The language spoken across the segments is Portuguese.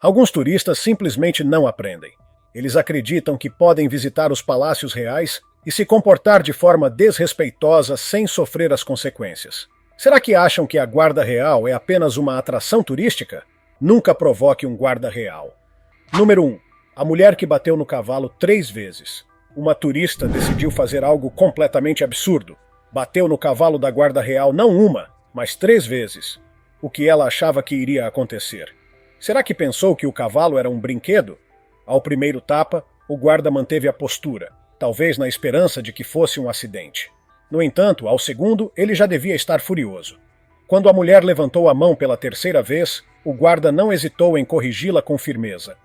Alguns turistas simplesmente não aprendem. Eles acreditam que podem visitar os palácios reais e se comportar de forma desrespeitosa sem sofrer as consequências. Será que acham que a guarda real é apenas uma atração turística? Nunca provoque um guarda real. Número 1. A mulher que bateu no cavalo 3 vezes. Uma turista decidiu fazer algo completamente absurdo. Bateu no cavalo da guarda real não uma, mas 3 vezes. O que ela achava que iria acontecer? Será que pensou que o cavalo era um brinquedo? Ao primeiro tapa, o guarda manteve a postura, talvez na esperança de que fosse um acidente. No entanto, ao segundo, ele já devia estar furioso. Quando a mulher levantou a mão pela 3ª vez, o guarda não hesitou em corrigi-la com firmeza.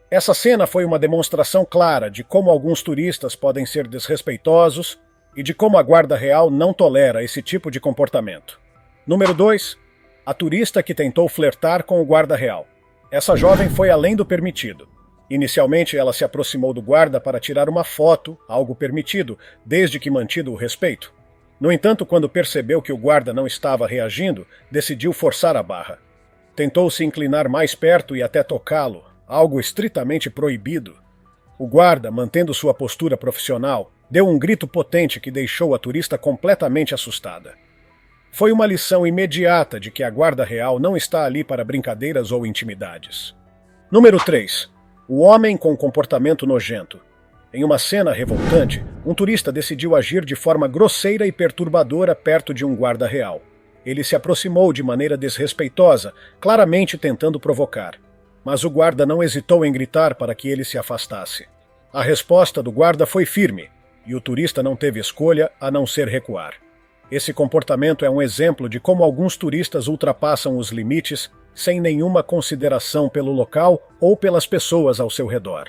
Essa cena foi uma demonstração clara de como alguns turistas podem ser desrespeitosos e de como a guarda real não tolera esse tipo de comportamento. Número 2. A turista que tentou flertar com o guarda real. Essa jovem foi além do permitido. Inicialmente, ela se aproximou do guarda para tirar uma foto, algo permitido, desde que mantido o respeito. No entanto, quando percebeu que o guarda não estava reagindo, decidiu forçar a barra. Tentou se inclinar mais perto e até tocá-lo, algo estritamente proibido. O guarda, mantendo sua postura profissional, deu um grito potente que deixou a turista completamente assustada. Foi uma lição imediata de que a guarda real não está ali para brincadeiras ou intimidades. Número 3. O homem com comportamento nojento. Em uma cena revoltante, um turista decidiu agir de forma grosseira e perturbadora perto de um guarda real. Ele se aproximou de maneira desrespeitosa, claramente tentando provocar. Mas o guarda não hesitou em gritar para que ele se afastasse. A resposta do guarda foi firme, e o turista não teve escolha a não ser recuar. Esse comportamento é um exemplo de como alguns turistas ultrapassam os limites sem nenhuma consideração pelo local ou pelas pessoas ao seu redor.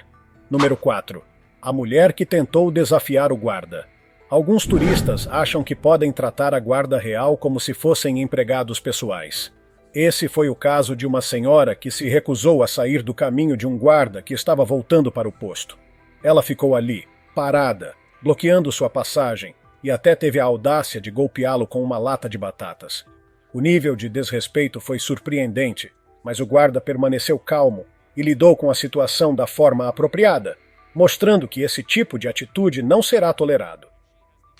Número 4. A mulher que tentou desafiar o guarda. Alguns turistas acham que podem tratar a guarda real como se fossem empregados pessoais. Esse foi o caso de uma senhora que se recusou a sair do caminho de um guarda que estava voltando para o posto. Ela ficou ali, parada, bloqueando sua passagem, e até teve a audácia de golpeá-lo com uma lata de batatas. O nível de desrespeito foi surpreendente, mas o guarda permaneceu calmo e lidou com a situação da forma apropriada, mostrando que esse tipo de atitude não será tolerado.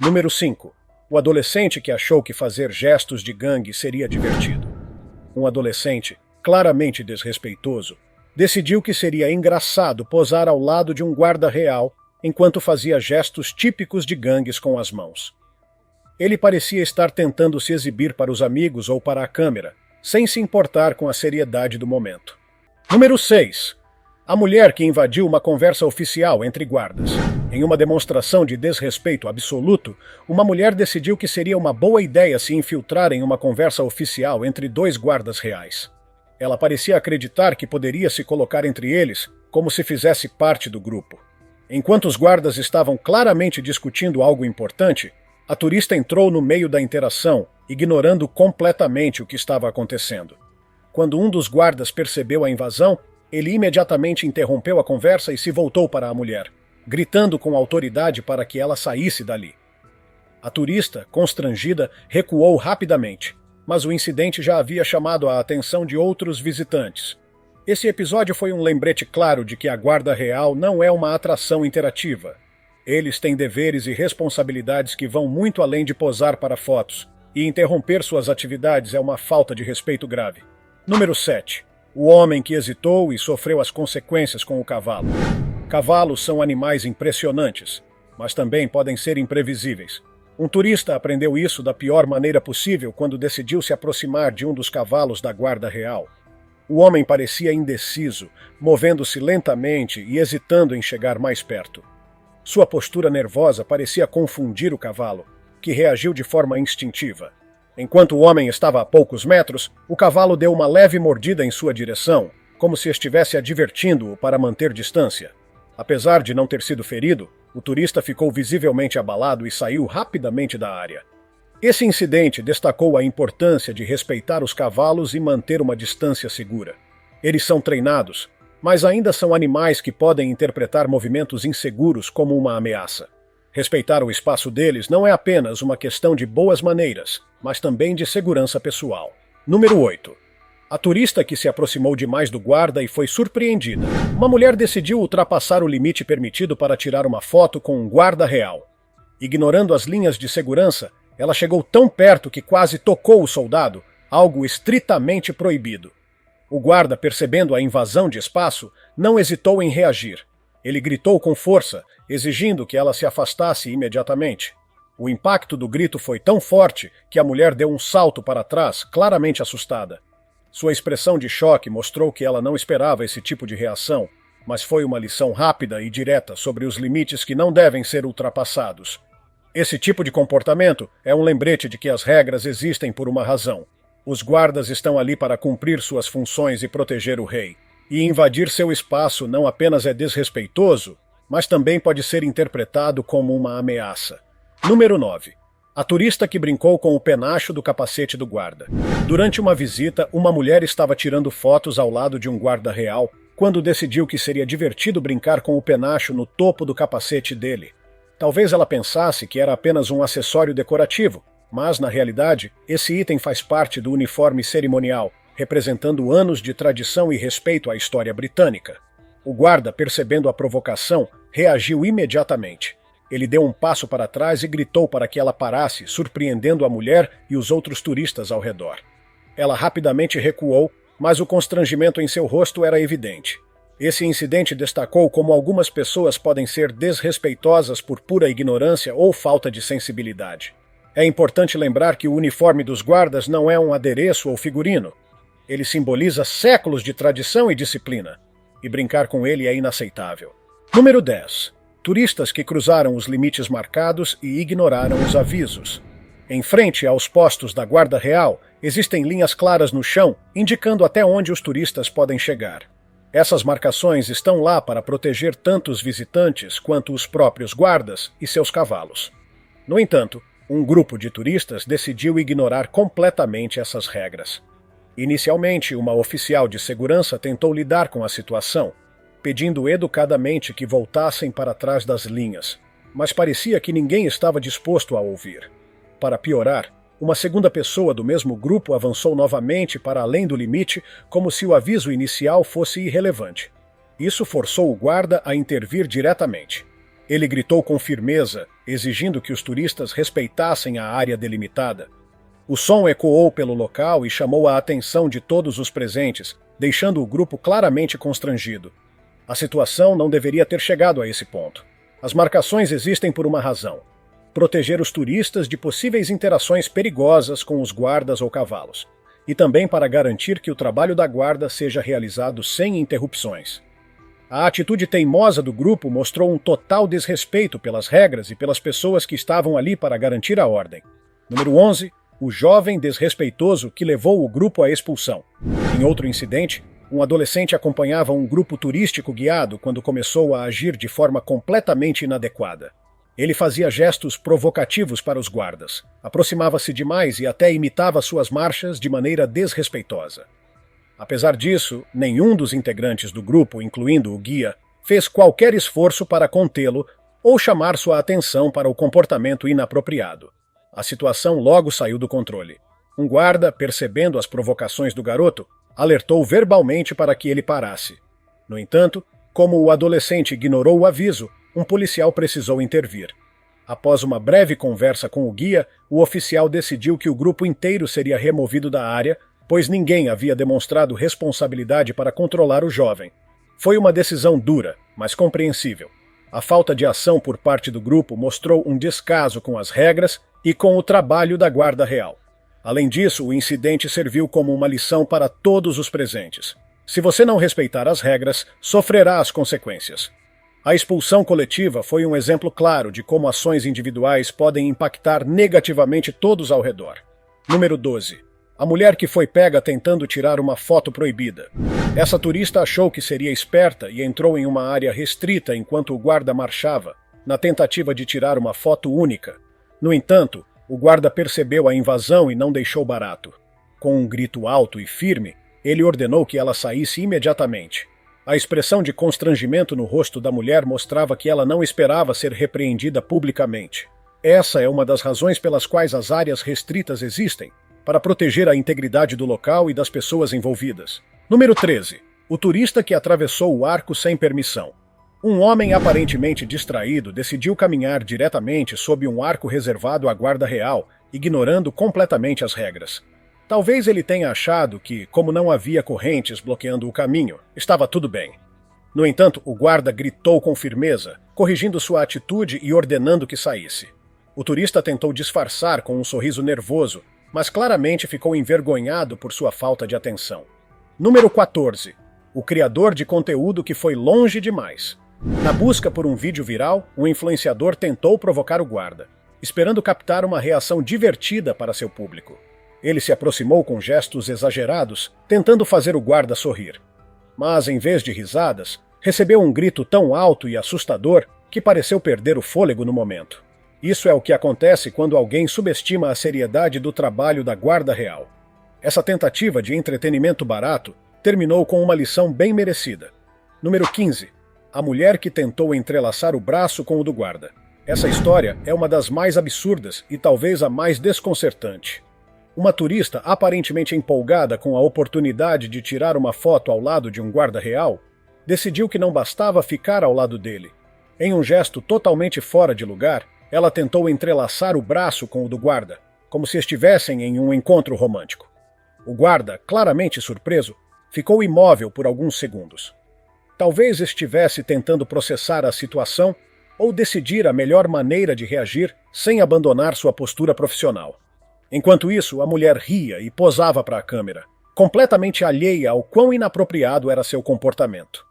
Número 5. O adolescente que achou que fazer gestos de gangue seria divertido. Um adolescente, claramente desrespeitoso, decidiu que seria engraçado posar ao lado de um guarda real enquanto fazia gestos típicos de gangues com as mãos. Ele parecia estar tentando se exibir para os amigos ou para a câmera, sem se importar com a seriedade do momento. Número 6. A mulher que invadiu uma conversa oficial entre guardas. Em uma demonstração de desrespeito absoluto, uma mulher decidiu que seria uma boa ideia se infiltrar em uma conversa oficial entre 2 guardas reais. Ela parecia acreditar que poderia se colocar entre eles como se fizesse parte do grupo. Enquanto os guardas estavam claramente discutindo algo importante, a turista entrou no meio da interação, ignorando completamente o que estava acontecendo. Quando um dos guardas percebeu a invasão, ele imediatamente interrompeu a conversa e se voltou para a mulher, gritando com autoridade para que ela saísse dali. A turista, constrangida, recuou rapidamente, mas o incidente já havia chamado a atenção de outros visitantes. Esse episódio foi um lembrete claro de que a guarda real não é uma atração interativa. Eles têm deveres e responsabilidades que vão muito além de posar para fotos, e interromper suas atividades é uma falta de respeito grave. Número 7. O homem que hesitou e sofreu as consequências com o cavalo. Cavalos são animais impressionantes, mas também podem ser imprevisíveis. Um turista aprendeu isso da pior maneira possível quando decidiu se aproximar de um dos cavalos da guarda real. O homem parecia indeciso, movendo-se lentamente e hesitando em chegar mais perto. Sua postura nervosa parecia confundir o cavalo, que reagiu de forma instintiva. Enquanto o homem estava a poucos metros, o cavalo deu uma leve mordida em sua direção, como se estivesse advertindo-o para manter distância. Apesar de não ter sido ferido, o turista ficou visivelmente abalado e saiu rapidamente da área. Esse incidente destacou a importância de respeitar os cavalos e manter uma distância segura. Eles são treinados, mas ainda são animais que podem interpretar movimentos inseguros como uma ameaça. Respeitar o espaço deles não é apenas uma questão de boas maneiras, mas também de segurança pessoal. Número 8. A turista que se aproximou demais do guarda e foi surpreendida. Uma mulher decidiu ultrapassar o limite permitido para tirar uma foto com um guarda real. Ignorando as linhas de segurança, ela chegou tão perto que quase tocou o soldado, algo estritamente proibido. O guarda, percebendo a invasão de espaço, não hesitou em reagir. Ele gritou com força, exigindo que ela se afastasse imediatamente. O impacto do grito foi tão forte que a mulher deu um salto para trás, claramente assustada. Sua expressão de choque mostrou que ela não esperava esse tipo de reação, mas foi uma lição rápida e direta sobre os limites que não devem ser ultrapassados. Esse tipo de comportamento é um lembrete de que as regras existem por uma razão. Os guardas estão ali para cumprir suas funções e proteger o rei. E invadir seu espaço não apenas é desrespeitoso, mas também pode ser interpretado como uma ameaça. Número 9. A turista que brincou com o penacho do capacete do guarda. Durante uma visita, uma mulher estava tirando fotos ao lado de um guarda real quando decidiu que seria divertido brincar com o penacho no topo do capacete dele. Talvez ela pensasse que era apenas um acessório decorativo, mas, na realidade, esse item faz parte do uniforme cerimonial, representando anos de tradição e respeito à história britânica. O guarda, percebendo a provocação, reagiu imediatamente. Ele deu um passo para trás e gritou para que ela parasse, surpreendendo a mulher e os outros turistas ao redor. Ela rapidamente recuou, mas o constrangimento em seu rosto era evidente. Esse incidente destacou como algumas pessoas podem ser desrespeitosas por pura ignorância ou falta de sensibilidade. É importante lembrar que o uniforme dos guardas não é um adereço ou figurino. Ele simboliza séculos de tradição e disciplina, e brincar com ele é inaceitável. Número 10. Turistas que cruzaram os limites marcados e ignoraram os avisos. Em frente aos postos da Guarda Real, existem linhas claras no chão, indicando até onde os turistas podem chegar. Essas marcações estão lá para proteger tanto os visitantes quanto os próprios guardas e seus cavalos. No entanto, um grupo de turistas decidiu ignorar completamente essas regras. Inicialmente, uma oficial de segurança tentou lidar com a situação, pedindo educadamente que voltassem para trás das linhas, mas parecia que ninguém estava disposto a ouvir. Para piorar, uma segunda pessoa do mesmo grupo avançou novamente para além do limite, como se o aviso inicial fosse irrelevante. Isso forçou o guarda a intervir diretamente. Ele gritou com firmeza, exigindo que os turistas respeitassem a área delimitada. O som ecoou pelo local e chamou a atenção de todos os presentes, deixando o grupo claramente constrangido. A situação não deveria ter chegado a esse ponto. As marcações existem por uma razão: proteger os turistas de possíveis interações perigosas com os guardas ou cavalos, e também para garantir que o trabalho da guarda seja realizado sem interrupções. A atitude teimosa do grupo mostrou um total desrespeito pelas regras e pelas pessoas que estavam ali para garantir a ordem. Número 11. O jovem desrespeitoso que levou o grupo à expulsão. Em outro incidente, um adolescente acompanhava um grupo turístico guiado quando começou a agir de forma completamente inadequada. Ele fazia gestos provocativos para os guardas, aproximava-se demais e até imitava suas marchas de maneira desrespeitosa. Apesar disso, nenhum dos integrantes do grupo, incluindo o guia, fez qualquer esforço para contê-lo ou chamar sua atenção para o comportamento inapropriado. A situação logo saiu do controle. Um guarda, percebendo as provocações do garoto, alertou verbalmente para que ele parasse. No entanto, como o adolescente ignorou o aviso, um policial precisou intervir. Após uma breve conversa com o guia, o oficial decidiu que o grupo inteiro seria removido da área, pois ninguém havia demonstrado responsabilidade para controlar o jovem. Foi uma decisão dura, mas compreensível. A falta de ação por parte do grupo mostrou um descaso com as regras e com o trabalho da Guarda Real. Além disso, o incidente serviu como uma lição para todos os presentes. Se você não respeitar as regras, sofrerá as consequências. A expulsão coletiva foi um exemplo claro de como ações individuais podem impactar negativamente todos ao redor. Número 12. A mulher que foi pega tentando tirar uma foto proibida. Essa turista achou que seria esperta e entrou em uma área restrita enquanto o guarda marchava, na tentativa de tirar uma foto única. No entanto, o guarda percebeu a invasão e não deixou barato. Com um grito alto e firme, ele ordenou que ela saísse imediatamente. A expressão de constrangimento no rosto da mulher mostrava que ela não esperava ser repreendida publicamente. Essa é uma das razões pelas quais as áreas restritas existem. para proteger a integridade do local e das pessoas envolvidas. Número 13. O turista que atravessou o arco sem permissão. Um homem aparentemente distraído decidiu caminhar diretamente sob um arco reservado à guarda real, ignorando completamente as regras. Talvez ele tenha achado que, como não havia correntes bloqueando o caminho, estava tudo bem. No entanto, o guarda gritou com firmeza, corrigindo sua atitude e ordenando que saísse. O turista tentou disfarçar com um sorriso nervoso, mas claramente ficou envergonhado por sua falta de atenção. Número 14. O criador de conteúdo que foi longe demais. Na busca por um vídeo viral, um influenciador tentou provocar o guarda, esperando captar uma reação divertida para seu público. Ele se aproximou com gestos exagerados, tentando fazer o guarda sorrir. Mas, em vez de risadas, recebeu um grito tão alto e assustador que pareceu perder o fôlego no momento. Isso é o que acontece quando alguém subestima a seriedade do trabalho da Guarda Real. Essa tentativa de entretenimento barato terminou com uma lição bem merecida. Número 15. A mulher que tentou entrelaçar o braço com o do guarda. Essa história é uma das mais absurdas e talvez a mais desconcertante. Uma turista aparentemente empolgada com a oportunidade de tirar uma foto ao lado de um guarda real, decidiu que não bastava ficar ao lado dele. Em um gesto totalmente fora de lugar, ela tentou entrelaçar o braço com o do guarda, como se estivessem em um encontro romântico. O guarda, claramente surpreso, ficou imóvel por alguns segundos. Talvez estivesse tentando processar a situação ou decidir a melhor maneira de reagir sem abandonar sua postura profissional. Enquanto isso, a mulher ria e posava para a câmera, completamente alheia ao quão inapropriado era seu comportamento.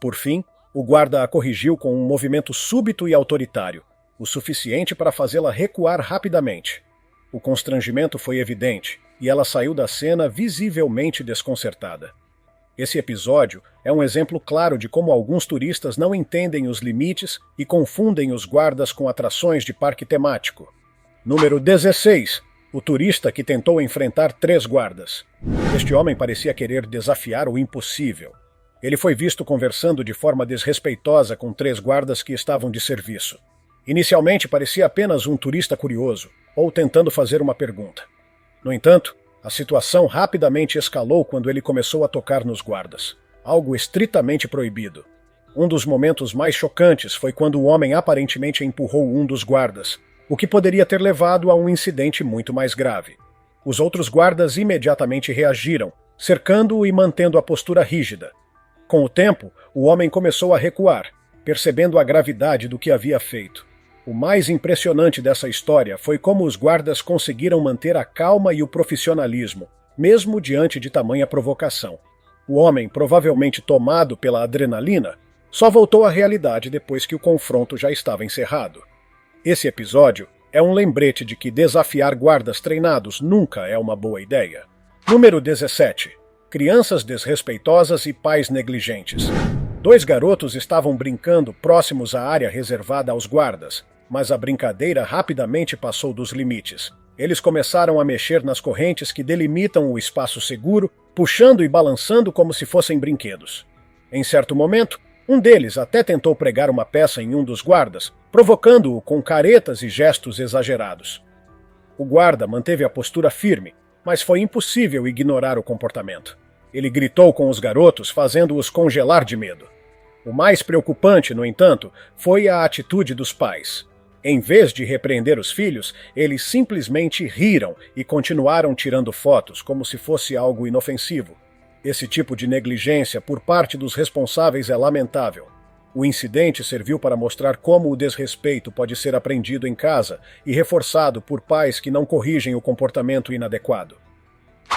Por fim, o guarda a corrigiu com um movimento súbito e autoritário, o suficiente para fazê-la recuar rapidamente. O constrangimento foi evidente e ela saiu da cena visivelmente desconcertada. Esse episódio é um exemplo claro de como alguns turistas não entendem os limites e confundem os guardas com atrações de parque temático. Número 16. O turista que tentou enfrentar 3 guardas. Este homem parecia querer desafiar o impossível. Ele foi visto conversando de forma desrespeitosa com 3 guardas que estavam de serviço. Inicialmente parecia apenas um turista curioso, ou tentando fazer uma pergunta. No entanto, a situação rapidamente escalou quando ele começou a tocar nos guardas, algo estritamente proibido. Um dos momentos mais chocantes foi quando o homem aparentemente empurrou um dos guardas, o que poderia ter levado a um incidente muito mais grave. Os outros guardas imediatamente reagiram, cercando-o e mantendo a postura rígida. Com o tempo, o homem começou a recuar, percebendo a gravidade do que havia feito. O mais impressionante dessa história foi como os guardas conseguiram manter a calma e o profissionalismo, mesmo diante de tamanha provocação. O homem, provavelmente tomado pela adrenalina, só voltou à realidade depois que o confronto já estava encerrado. Esse episódio é um lembrete de que desafiar guardas treinados nunca é uma boa ideia. Número 17. Crianças desrespeitosas e pais negligentes. 2 garotos estavam brincando próximos à área reservada aos guardas, mas a brincadeira rapidamente passou dos limites. Eles começaram a mexer nas correntes que delimitam o espaço seguro, puxando e balançando como se fossem brinquedos. Em certo momento, um deles até tentou pregar uma peça em um dos guardas, provocando-o com caretas e gestos exagerados. O guarda manteve a postura firme, mas foi impossível ignorar o comportamento. Ele gritou com os garotos, fazendo-os congelar de medo. O mais preocupante, no entanto, foi a atitude dos pais. Em vez de repreender os filhos, eles simplesmente riram e continuaram tirando fotos como se fosse algo inofensivo. Esse tipo de negligência por parte dos responsáveis é lamentável. O incidente serviu para mostrar como o desrespeito pode ser aprendido em casa e reforçado por pais que não corrigem o comportamento inadequado.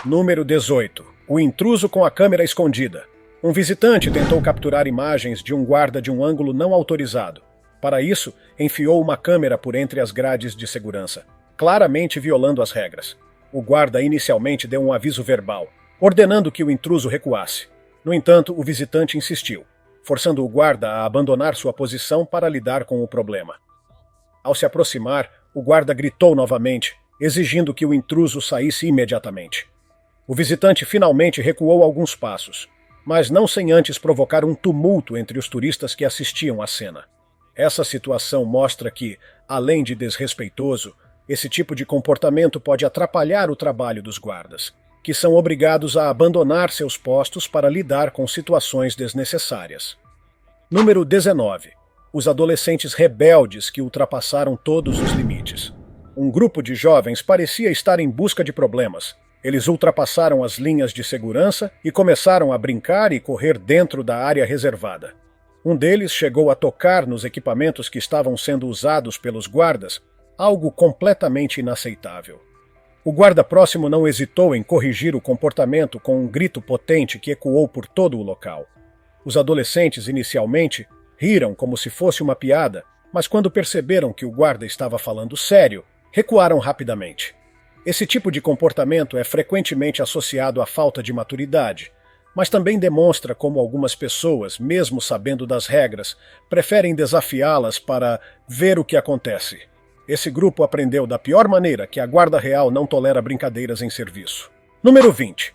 Número 18. O intruso com a câmera escondida. Um visitante tentou capturar imagens de um guarda de um ângulo não autorizado. Para isso, enfiou uma câmera por entre as grades de segurança, claramente violando as regras. O guarda inicialmente deu um aviso verbal, ordenando que o intruso recuasse. No entanto, o visitante insistiu, forçando o guarda a abandonar sua posição para lidar com o problema. Ao se aproximar, o guarda gritou novamente, exigindo que o intruso saísse imediatamente. O visitante finalmente recuou alguns passos, mas não sem antes provocar um tumulto entre os turistas que assistiam à cena. Essa situação mostra que, além de desrespeitoso, Esse tipo de comportamento pode atrapalhar o trabalho dos guardas, que são obrigados a abandonar seus postos para lidar com situações desnecessárias. Número 19. Os adolescentes rebeldes que ultrapassaram todos os limites. Um grupo de jovens parecia estar em busca de problemas. Eles ultrapassaram as linhas de segurança e começaram a brincar e correr dentro da área reservada. Um deles chegou a tocar nos equipamentos que estavam sendo usados pelos guardas, algo completamente inaceitável. O guarda próximo não hesitou em corrigir o comportamento com um grito potente que ecoou por todo o local. Os adolescentes, inicialmente, riram como se fosse uma piada, mas quando perceberam que o guarda estava falando sério, recuaram rapidamente. Esse tipo de comportamento é frequentemente associado à falta de maturidade, mas também demonstra como algumas pessoas, mesmo sabendo das regras, preferem desafiá-las para ver o que acontece. Esse grupo aprendeu da pior maneira que a Guarda Real não tolera brincadeiras em serviço. Número 20.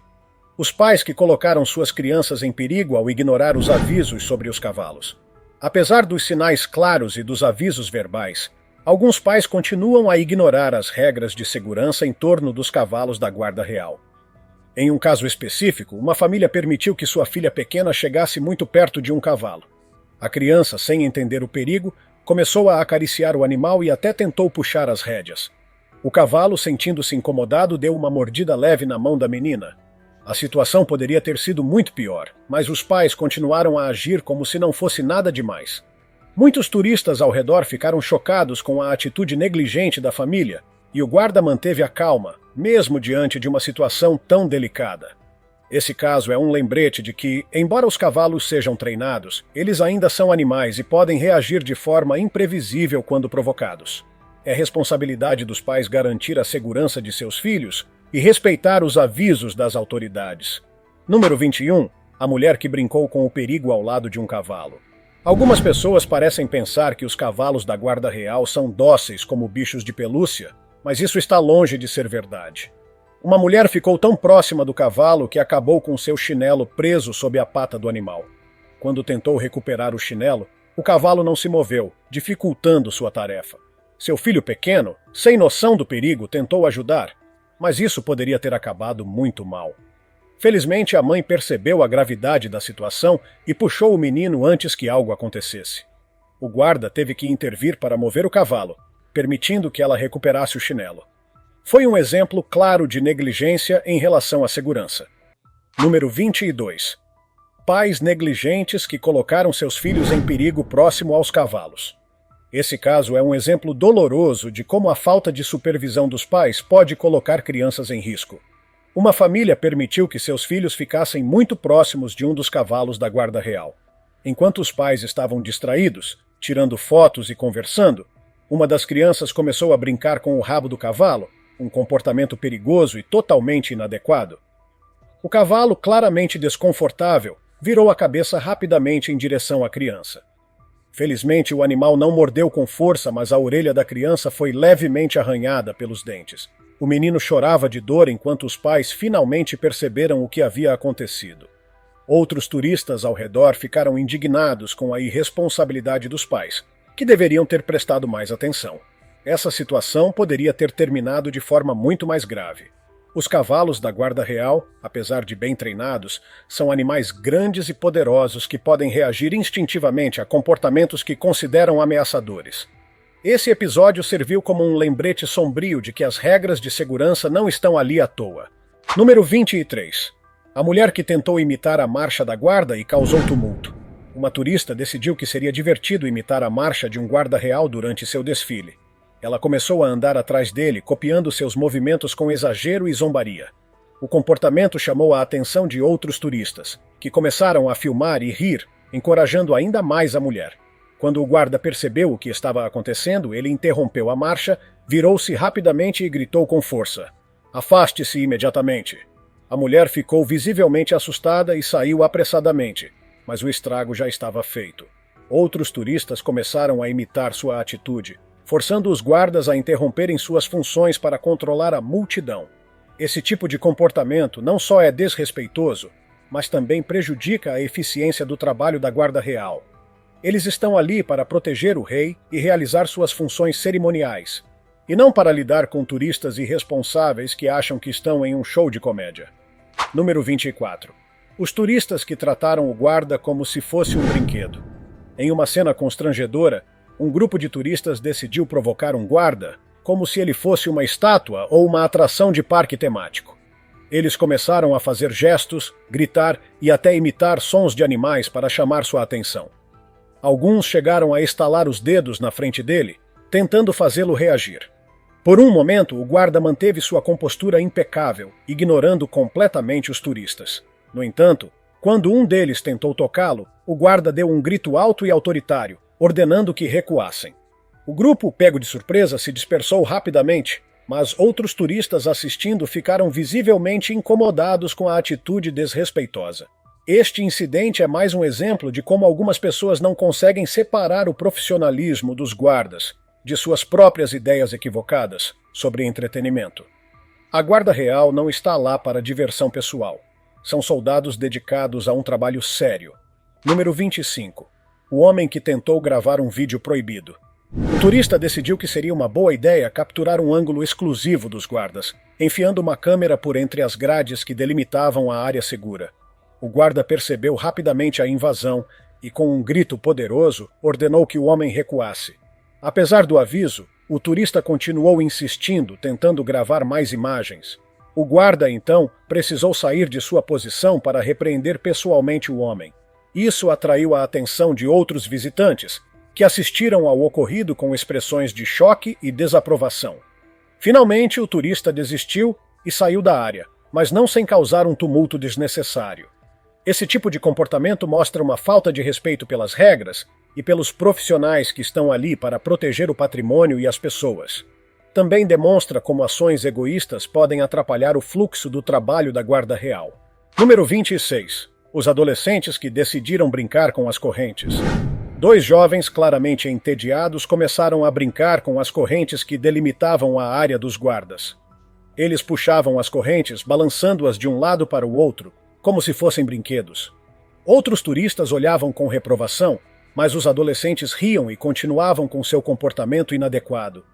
Os pais que colocaram suas crianças em perigo ao ignorar os avisos sobre os cavalos. Apesar dos sinais claros e dos avisos verbais, alguns pais continuam a ignorar as regras de segurança em torno dos cavalos da Guarda Real. Em um caso específico, uma família permitiu que sua filha pequena chegasse muito perto de um cavalo. A criança, sem entender o perigo, começou a acariciar o animal e até tentou puxar as rédeas. O cavalo, sentindo-se incomodado, deu uma mordida leve na mão da menina. A situação poderia ter sido muito pior, mas os pais continuaram a agir como se não fosse nada demais. Muitos turistas ao redor ficaram chocados com a atitude negligente da família, e o guarda manteve a calma, mesmo diante de uma situação tão delicada. Esse caso é um lembrete de que, embora os cavalos sejam treinados, eles ainda são animais e podem reagir de forma imprevisível quando provocados. É responsabilidade dos pais garantir a segurança de seus filhos e respeitar os avisos das autoridades. Número 21. A mulher que brincou com o perigo ao lado de um cavalo. Algumas pessoas parecem pensar que os cavalos da Guarda Real são dóceis como bichos de pelúcia, mas isso está longe de ser verdade. Uma mulher ficou tão próxima do cavalo que acabou com seu chinelo preso sob a pata do animal. Quando tentou recuperar o chinelo, o cavalo não se moveu, dificultando sua tarefa. Seu filho pequeno, sem noção do perigo, tentou ajudar, mas isso poderia ter acabado muito mal. Felizmente, a mãe percebeu a gravidade da situação e puxou o menino antes que algo acontecesse. O guarda teve que intervir para mover o cavalo, permitindo que ela recuperasse o chinelo. Foi um exemplo claro de negligência em relação à segurança. Número 22. Pais negligentes que colocaram seus filhos em perigo próximo aos cavalos. Esse caso é um exemplo doloroso de como a falta de supervisão dos pais pode colocar crianças em risco. Uma família permitiu que seus filhos ficassem muito próximos de um dos cavalos da Guarda Real. Enquanto os pais estavam distraídos, tirando fotos e conversando, uma das crianças começou a brincar com o rabo do cavalo, um comportamento perigoso e totalmente inadequado. O cavalo, claramente desconfortável, virou a cabeça rapidamente em direção à criança. Felizmente, o animal não mordeu com força, mas a orelha da criança foi levemente arranhada pelos dentes. O menino chorava de dor enquanto os pais finalmente perceberam o que havia acontecido. Outros turistas ao redor ficaram indignados com a irresponsabilidade dos pais, que deveriam ter prestado mais atenção. Essa situação poderia ter terminado de forma muito mais grave. Os cavalos da Guarda Real, apesar de bem treinados, são animais grandes e poderosos que podem reagir instintivamente a comportamentos que consideram ameaçadores. Esse episódio serviu como um lembrete sombrio de que as regras de segurança não estão ali à toa. Número 23. A mulher que tentou imitar a marcha da guarda e causou tumulto. Uma turista decidiu que seria divertido imitar a marcha de um guarda real durante seu desfile. Ela começou a andar atrás dele, copiando seus movimentos com exagero e zombaria. O comportamento chamou a atenção de outros turistas, que começaram a filmar e rir, encorajando ainda mais a mulher. Quando o guarda percebeu o que estava acontecendo, ele interrompeu a marcha, virou-se rapidamente e gritou com força: "Afaste-se imediatamente!" A mulher ficou visivelmente assustada e saiu apressadamente, mas o estrago já estava feito. Outros turistas começaram a imitar sua atitude, forçando os guardas a interromperem suas funções para controlar a multidão. Esse tipo de comportamento não só é desrespeitoso, mas também prejudica a eficiência do trabalho da Guarda Real. Eles estão ali para proteger o rei e realizar suas funções cerimoniais, e não para lidar com turistas irresponsáveis que acham que estão em um show de comédia. Número 24. Os turistas que trataram o guarda como se fosse um brinquedo. Em uma cena constrangedora, um grupo de turistas decidiu provocar um guarda como se ele fosse uma estátua ou uma atração de parque temático. Eles começaram a fazer gestos, gritar e até imitar sons de animais para chamar sua atenção. Alguns chegaram a estalar os dedos na frente dele, tentando fazê-lo reagir. Por um momento, o guarda manteve sua compostura impecável, ignorando completamente os turistas. No entanto, quando um deles tentou tocá-lo, o guarda deu um grito alto e autoritário, ordenando que recuassem. O grupo, pego de surpresa, se dispersou rapidamente, mas outros turistas assistindo ficaram visivelmente incomodados com a atitude desrespeitosa. Este incidente é mais um exemplo de como algumas pessoas não conseguem separar o profissionalismo dos guardas de suas próprias ideias equivocadas sobre entretenimento. A Guarda Real não está lá para diversão pessoal. São soldados dedicados a um trabalho sério. Número 25. O homem que tentou gravar um vídeo proibido. O turista decidiu que seria uma boa ideia capturar um ângulo exclusivo dos guardas, enfiando uma câmera por entre as grades que delimitavam a área segura. O guarda percebeu rapidamente a invasão e, com um grito poderoso, ordenou que o homem recuasse. Apesar do aviso, o turista continuou insistindo, tentando gravar mais imagens. O guarda, então, precisou sair de sua posição para repreender pessoalmente o homem. Isso atraiu a atenção de outros visitantes, que assistiram ao ocorrido com expressões de choque e desaprovação. Finalmente, o turista desistiu e saiu da área, mas não sem causar um tumulto desnecessário. Esse tipo de comportamento mostra uma falta de respeito pelas regras e pelos profissionais que estão ali para proteger o patrimônio e as pessoas. Também demonstra como ações egoístas podem atrapalhar o fluxo do trabalho da Guarda Real. Número 26. Os adolescentes que decidiram brincar com as correntes. Dois jovens claramente entediados começaram a brincar com as correntes que delimitavam a área dos guardas. Eles puxavam as correntes, balançando-as de um lado para o outro, como se fossem brinquedos. Outros turistas olhavam com reprovação, mas os adolescentes riam e continuavam com seu comportamento inadequado.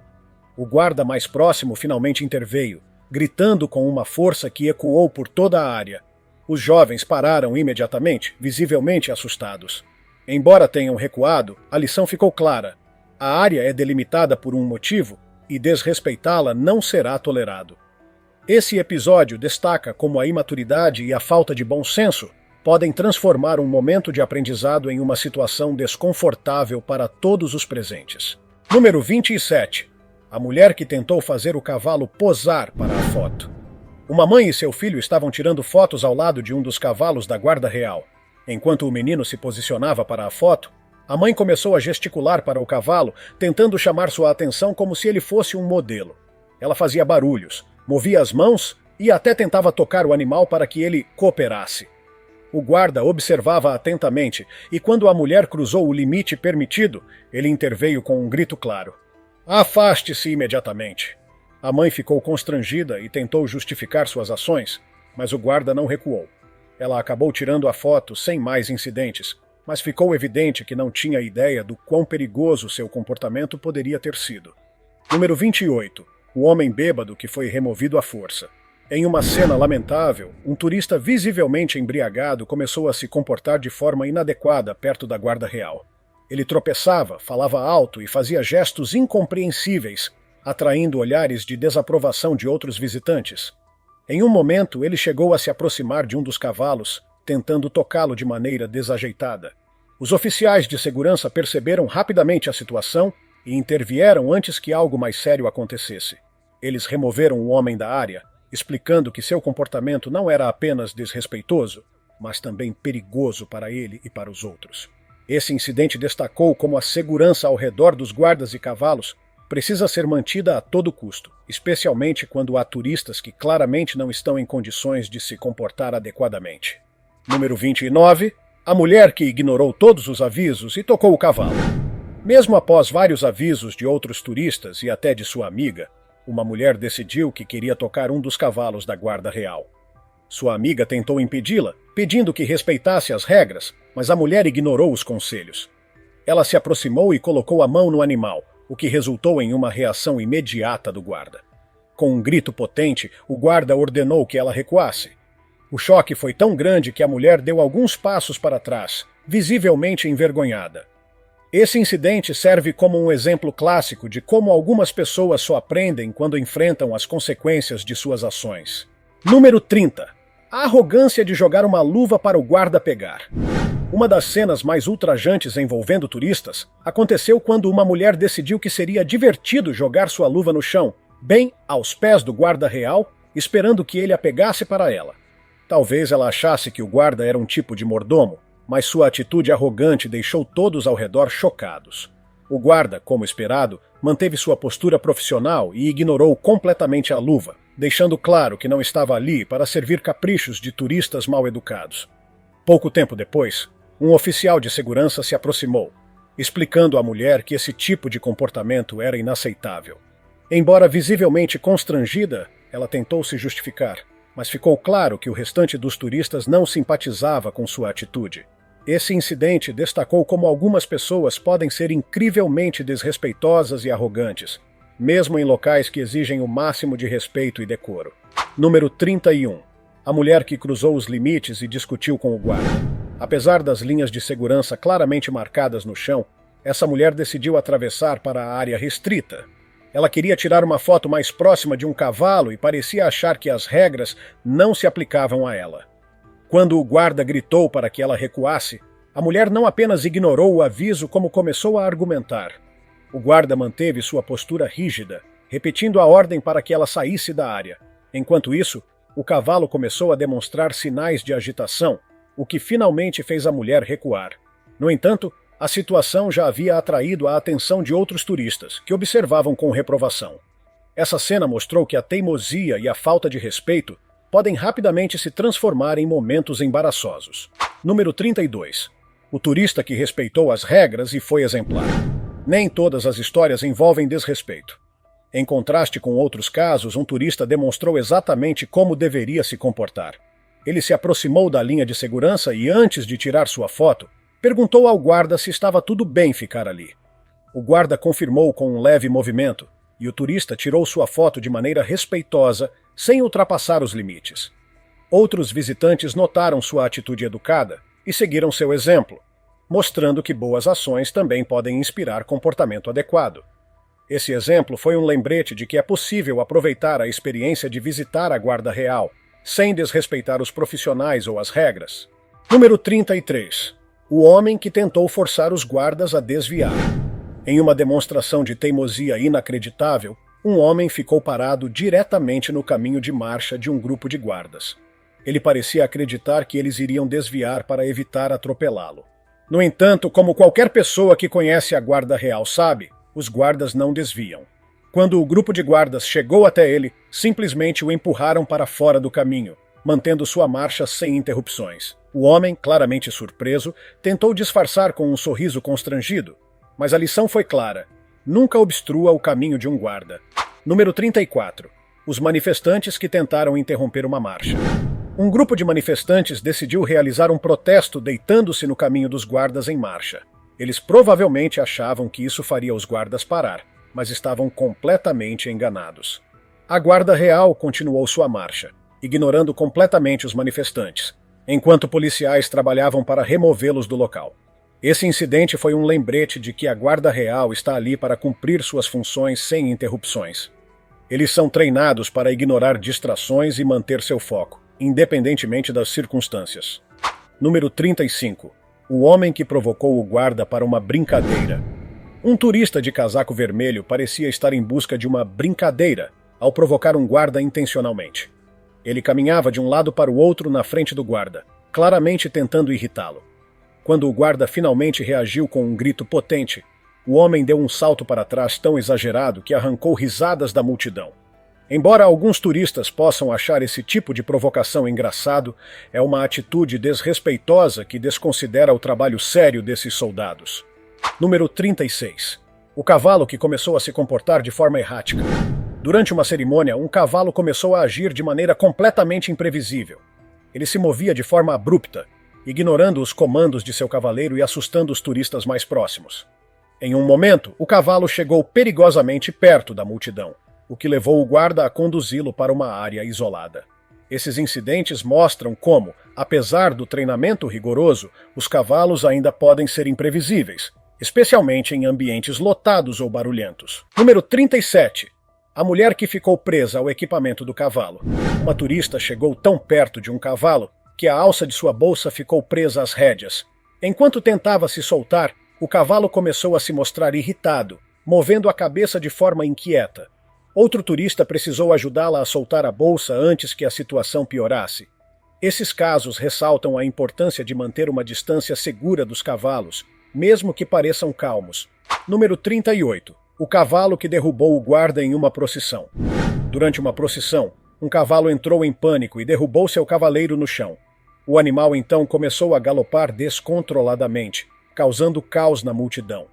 O guarda mais próximo finalmente interveio, gritando com uma força que ecoou por toda a área. Os jovens pararam imediatamente, visivelmente assustados. Embora tenham recuado, a lição ficou clara. A área é delimitada por um motivo e desrespeitá-la não será tolerado. Esse episódio destaca como a imaturidade e a falta de bom senso podem transformar um momento de aprendizado em uma situação desconfortável para todos os presentes. Número 27. A mulher que tentou fazer o cavalo posar para a foto. Uma mãe e seu filho estavam tirando fotos ao lado de um dos cavalos da Guarda Real. Enquanto o menino se posicionava para a foto, a mãe começou a gesticular para o cavalo, tentando chamar sua atenção como se ele fosse um modelo. Ela fazia barulhos, movia as mãos e até tentava tocar o animal para que ele cooperasse. O guarda observava atentamente e, quando a mulher cruzou o limite permitido, ele interveio com um grito claro. Afaste-se imediatamente. A mãe ficou constrangida e tentou justificar suas ações, mas o guarda não recuou. Ela acabou tirando a foto sem mais incidentes, mas ficou evidente que não tinha ideia do quão perigoso seu comportamento poderia ter sido. Número 28. O homem bêbado que foi removido à força. Em uma cena lamentável, um turista visivelmente embriagado começou a se comportar de forma inadequada perto da Guarda Real. Ele tropeçava, falava alto e fazia gestos incompreensíveis, atraindo olhares de desaprovação de outros visitantes. Em um momento, ele chegou a se aproximar de um dos cavalos, tentando tocá-lo de maneira desajeitada. Os oficiais de segurança perceberam rapidamente a situação e intervieram antes que algo mais sério acontecesse. Eles removeram o homem da área, explicando que seu comportamento não era apenas desrespeitoso, mas também perigoso para ele e para os outros. Esse incidente destacou como a segurança ao redor dos guardas e cavalos precisa ser mantida a todo custo, especialmente quando há turistas que claramente não estão em condições de se comportar adequadamente. Número 29. A mulher que ignorou todos os avisos e tocou o cavalo. Mesmo após vários avisos de outros turistas e até de sua amiga, uma mulher decidiu que queria tocar um dos cavalos da Guarda Real. Sua amiga tentou impedi-la, pedindo que respeitasse as regras, mas a mulher ignorou os conselhos. Ela se aproximou e colocou a mão no animal, o que resultou em uma reação imediata do guarda. Com um grito potente, o guarda ordenou que ela recuasse. O choque foi tão grande que a mulher deu alguns passos para trás, visivelmente envergonhada. Esse incidente serve como um exemplo clássico de como algumas pessoas só aprendem quando enfrentam as consequências de suas ações. Número 30. A arrogância de jogar uma luva para o guarda pegar. Uma das cenas mais ultrajantes envolvendo turistas aconteceu quando uma mulher decidiu que seria divertido jogar sua luva no chão, bem aos pés do guarda real, esperando que ele a pegasse para ela. Talvez ela achasse que o guarda era um tipo de mordomo, mas sua atitude arrogante deixou todos ao redor chocados. O guarda, como esperado, manteve sua postura profissional e ignorou completamente a luva, deixando claro que não estava ali para servir caprichos de turistas mal educados. Pouco tempo depois, um oficial de segurança se aproximou, explicando à mulher que esse tipo de comportamento era inaceitável. Embora visivelmente constrangida, ela tentou se justificar, mas ficou claro que o restante dos turistas não simpatizava com sua atitude. Esse incidente destacou como algumas pessoas podem ser incrivelmente desrespeitosas e arrogantes, mesmo em locais que exigem o máximo de respeito e decoro. Número 31. A mulher que cruzou os limites e discutiu com o guarda. Apesar das linhas de segurança claramente marcadas no chão, essa mulher decidiu atravessar para a área restrita. Ela queria tirar uma foto mais próxima de um cavalo e parecia achar que as regras não se aplicavam a ela. Quando o guarda gritou para que ela recuasse, a mulher não apenas ignorou o aviso, como começou a argumentar. O guarda manteve sua postura rígida, repetindo a ordem para que ela saísse da área. Enquanto isso, o cavalo começou a demonstrar sinais de agitação, o que finalmente fez a mulher recuar. No entanto, a situação já havia atraído a atenção de outros turistas, que observavam com reprovação. Essa cena mostrou que a teimosia e a falta de respeito podem rapidamente se transformar em momentos embaraçosos. Número 32. O turista que respeitou as regras e foi exemplar. Nem todas as histórias envolvem desrespeito. Em contraste com outros casos, um turista demonstrou exatamente como deveria se comportar. Ele se aproximou da linha de segurança e, antes de tirar sua foto, perguntou ao guarda se estava tudo bem ficar ali. O guarda confirmou com um leve movimento, e o turista tirou sua foto de maneira respeitosa, sem ultrapassar os limites. Outros visitantes notaram sua atitude educada e seguiram seu exemplo, mostrando que boas ações também podem inspirar comportamento adequado. Esse exemplo foi um lembrete de que é possível aproveitar a experiência de visitar a Guarda Real, sem desrespeitar os profissionais ou as regras. Número 33. O homem que tentou forçar os guardas a desviar. Em uma demonstração de teimosia inacreditável, um homem ficou parado diretamente no caminho de marcha de um grupo de guardas. Ele parecia acreditar que eles iriam desviar para evitar atropelá-lo. No entanto, como qualquer pessoa que conhece a Guarda Real sabe, os guardas não desviam. Quando o grupo de guardas chegou até ele, simplesmente o empurraram para fora do caminho, mantendo sua marcha sem interrupções. O homem, claramente surpreso, tentou disfarçar com um sorriso constrangido, mas a lição foi clara: nunca obstrua o caminho de um guarda. Número 34. Os manifestantes que tentaram interromper uma marcha. Um grupo de manifestantes decidiu realizar um protesto deitando-se no caminho dos guardas em marcha. Eles provavelmente achavam que isso faria os guardas parar, mas estavam completamente enganados. A Guarda Real continuou sua marcha, ignorando completamente os manifestantes, enquanto policiais trabalhavam para removê-los do local. Esse incidente foi um lembrete de que a Guarda Real está ali para cumprir suas funções sem interrupções. Eles são treinados para ignorar distrações e manter seu foco, independentemente das circunstâncias. Número 35. O homem que provocou o guarda para uma brincadeira. Um turista de casaco vermelho parecia estar em busca de uma brincadeira ao provocar um guarda intencionalmente. Ele caminhava de um lado para o outro na frente do guarda, claramente tentando irritá-lo. Quando o guarda finalmente reagiu com um grito potente, o homem deu um salto para trás tão exagerado que arrancou risadas da multidão. Embora alguns turistas possam achar esse tipo de provocação engraçado, é uma atitude desrespeitosa que desconsidera o trabalho sério desses soldados. Número 36. O cavalo que começou a se comportar de forma errática. Durante uma cerimônia, um cavalo começou a agir de maneira completamente imprevisível. Ele se movia de forma abrupta, ignorando os comandos de seu cavaleiro e assustando os turistas mais próximos. Em um momento, o cavalo chegou perigosamente perto da multidão, o que levou o guarda a conduzi-lo para uma área isolada. Esses incidentes mostram como, apesar do treinamento rigoroso, os cavalos ainda podem ser imprevisíveis, especialmente em ambientes lotados ou barulhentos. Número 37. A mulher que ficou presa ao equipamento do cavalo. Uma turista chegou tão perto de um cavalo que a alça de sua bolsa ficou presa às rédeas. Enquanto tentava se soltar, o cavalo começou a se mostrar irritado, movendo a cabeça de forma inquieta. Outro turista precisou ajudá-la a soltar a bolsa antes que a situação piorasse. Esses casos ressaltam a importância de manter uma distância segura dos cavalos, mesmo que pareçam calmos. Número 38. O cavalo que derrubou o guarda em uma procissão. Durante uma procissão, um cavalo entrou em pânico e derrubou seu cavaleiro no chão. O animal então começou a galopar descontroladamente, causando caos na multidão.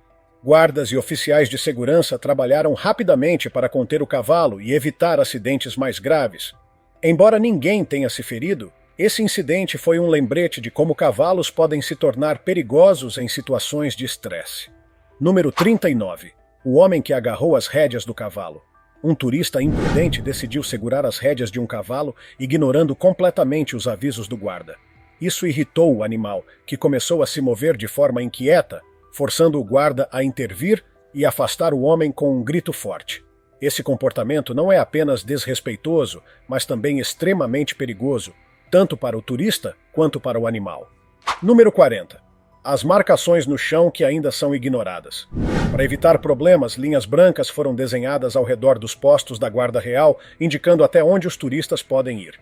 Guardas e oficiais de segurança trabalharam rapidamente para conter o cavalo e evitar acidentes mais graves. Embora ninguém tenha se ferido, esse incidente foi um lembrete de como cavalos podem se tornar perigosos em situações de estresse. Número 39. O homem que agarrou as rédeas do cavalo. Um turista imprudente decidiu segurar as rédeas de um cavalo, ignorando completamente os avisos do guarda. Isso irritou o animal, que começou a se mover de forma inquieta, forçando o guarda a intervir e afastar o homem com um grito forte. Esse comportamento não é apenas desrespeitoso, mas também extremamente perigoso, tanto para o turista quanto para o animal. Número 40. As marcações no chão que ainda são ignoradas. Para evitar problemas, linhas brancas foram desenhadas ao redor dos postos da Guarda Real, indicando até onde os turistas podem ir.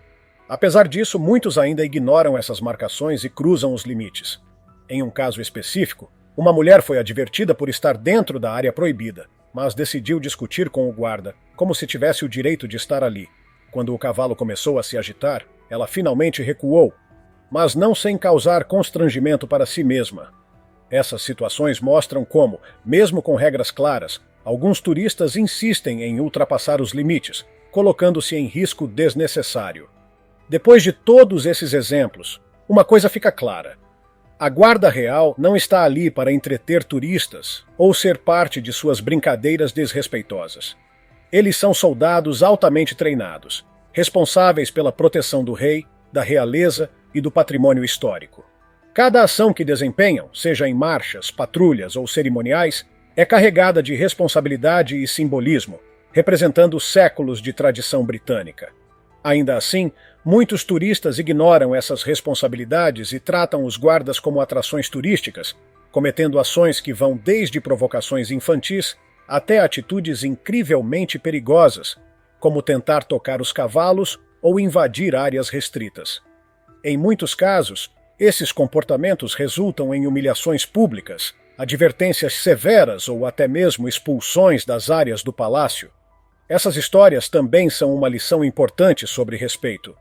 Apesar disso, muitos ainda ignoram essas marcações e cruzam os limites. Em um caso específico, uma mulher foi advertida por estar dentro da área proibida, mas decidiu discutir com o guarda, como se tivesse o direito de estar ali. Quando o cavalo começou a se agitar, ela finalmente recuou, mas não sem causar constrangimento para si mesma. Essas situações mostram como, mesmo com regras claras, alguns turistas insistem em ultrapassar os limites, colocando-se em risco desnecessário. Depois de todos esses exemplos, uma coisa fica clara. A Guarda Real não está ali para entreter turistas ou ser parte de suas brincadeiras desrespeitosas. Eles são soldados altamente treinados, responsáveis pela proteção do rei, da realeza e do patrimônio histórico. Cada ação que desempenham, seja em marchas, patrulhas ou cerimoniais, é carregada de responsabilidade e simbolismo, representando séculos de tradição britânica. Ainda assim, muitos turistas ignoram essas responsabilidades e tratam os guardas como atrações turísticas, cometendo ações que vão desde provocações infantis até atitudes incrivelmente perigosas, como tentar tocar os cavalos ou invadir áreas restritas. Em muitos casos, esses comportamentos resultam em humilhações públicas, advertências severas ou até mesmo expulsões das áreas do palácio. Essas histórias também são uma lição importante sobre respeito.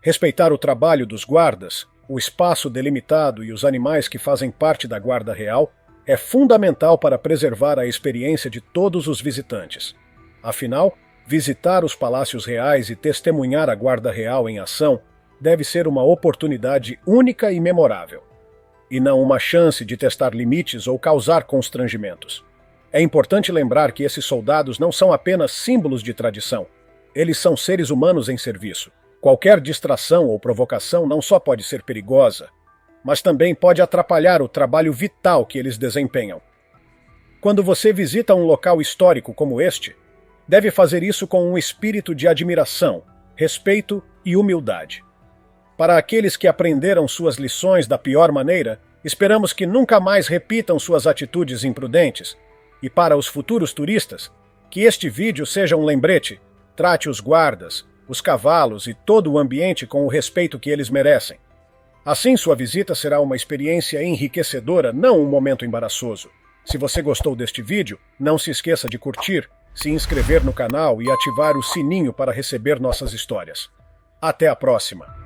Respeitar o trabalho dos guardas, o espaço delimitado e os animais que fazem parte da Guarda Real é fundamental para preservar a experiência de todos os visitantes. Afinal, visitar os palácios reais e testemunhar a Guarda Real em ação deve ser uma oportunidade única e memorável, e não uma chance de testar limites ou causar constrangimentos. É importante lembrar que esses soldados não são apenas símbolos de tradição. Eles são seres humanos em serviço. Qualquer distração ou provocação não só pode ser perigosa, mas também pode atrapalhar o trabalho vital que eles desempenham. Quando você visita um local histórico como este, deve fazer isso com um espírito de admiração, respeito e humildade. Para aqueles que aprenderam suas lições da pior maneira, esperamos que nunca mais repitam suas atitudes imprudentes. E para os futuros turistas, que este vídeo seja um lembrete, trate os guardas, os cavalos e todo o ambiente com o respeito que eles merecem. Assim, sua visita será uma experiência enriquecedora, não um momento embaraçoso. Se você gostou deste vídeo, não se esqueça de curtir, se inscrever no canal e ativar o sininho para receber nossas histórias. Até a próxima!